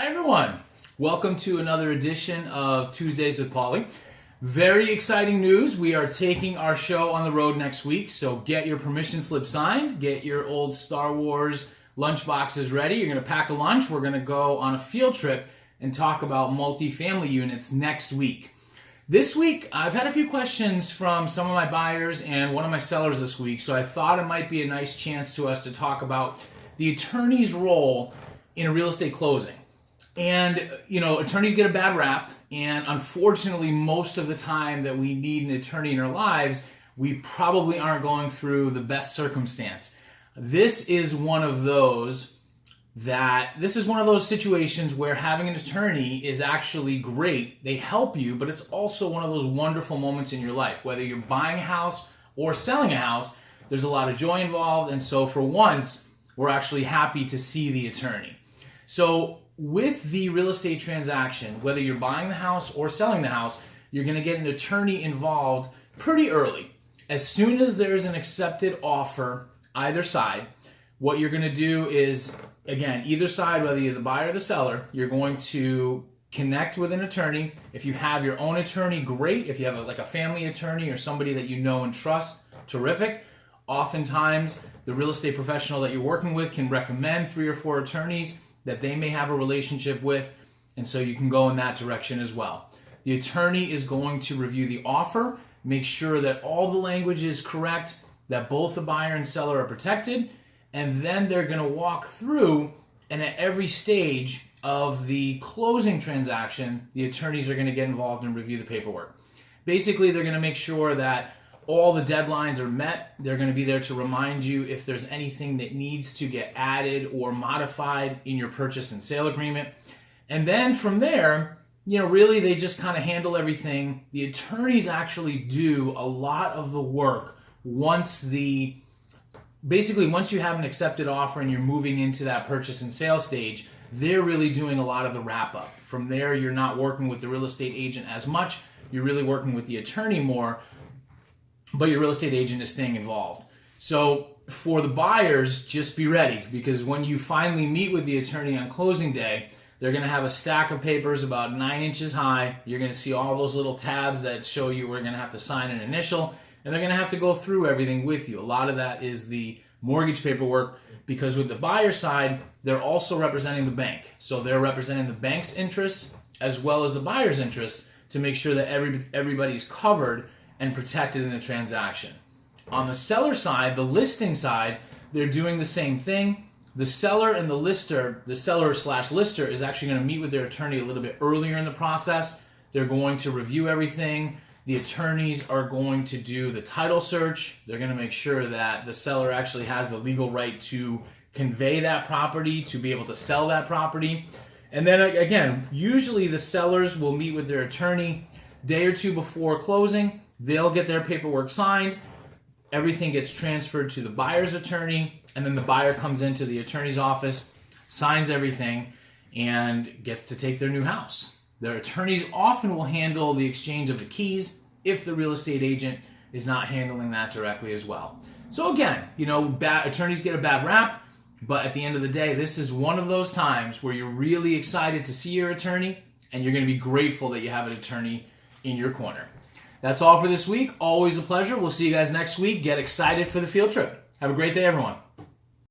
Hi everyone, welcome to another edition of Tuesdays with Paulie. Very exciting news, we are taking our show on the road next week, so get your permission slip signed, get your old Star Wars lunch boxes ready. You're going to pack a lunch, we're going to go on a field trip and talk about multifamily units next week. This week, I've had a few questions from some of my buyers and one of my sellers this week, so I thought it might be a nice chance to us to talk about the attorney's role in a real estate closing. And, attorneys get a bad rap, and unfortunately, most of the time that we need an attorney in our lives, we probably aren't going through the best circumstance. This is one of those situations where having an attorney is actually great. They help you, but it's also one of those wonderful moments in your life. Whether you're buying a house or selling a house, there's a lot of joy involved, and so for once, we're actually happy to see the attorney. So with the real estate transaction, whether you're buying the house or selling the house, you're going to get an attorney involved pretty early. As soon as there's an accepted offer, either side, what you're going to do is, again, either side, whether you're the buyer or the seller, you're going to connect with an attorney. If you have your own attorney, great. If you have a family attorney or somebody that you know and trust, terrific. Oftentimes, the real estate professional that you're working with can recommend 3 or 4 attorneys that they may have a relationship with, and so you can go in that direction as well. The attorney is going to review the offer, make sure that all the language is correct, that both the buyer and seller are protected, and then they're going to walk through, and at every stage of the closing transaction, the attorneys are going to get involved and review the paperwork. Basically, they're going to make sure that all the deadlines are met. They're going to be there to remind you if there's anything that needs to get added or modified in your purchase and sale agreement. And then from there, really they just kind of handle everything. The attorneys actually do a lot of the work once you have an accepted offer and you're moving into that purchase and sale stage. They're really doing a lot of the wrap up. From there, you're not working with the real estate agent as much. You're really working with the attorney more, but your real estate agent is staying involved. So for the buyers, just be ready, because when you finally meet with the attorney on closing day, they're going to have a stack of papers about 9 inches high. You're going to see all those little tabs that show you we're going to have to sign an initial, and they're going to have to go through everything with you. A lot of that is the mortgage paperwork, because with the buyer side, they're also representing the bank. So they're representing the bank's interests as well as the buyer's interests to make sure that everybody's covered and protected in the transaction. On the seller side, the listing side, they're doing the same thing. The seller and the seller/lister is actually going to meet with their attorney a little bit earlier in the process. They're going to review everything. The attorneys are going to do the title search. They're going to make sure that the seller actually has the legal right to convey that property, to be able to sell that property. And then again, usually the sellers will meet with their attorney a day or 2 before closing. They'll get their paperwork signed. Everything gets transferred to the buyer's attorney, and then the buyer comes into the attorney's office, signs everything, and gets to take their new house. Their attorneys often will handle the exchange of the keys if the real estate agent is not handling that directly as well. So again, attorneys get a bad rap, but at the end of the day, this is one of those times where you're really excited to see your attorney, and you're going to be grateful that you have an attorney in your corner. That's all for this week. Always a pleasure. We'll see you guys next week. Get excited for the field trip. Have a great day, everyone.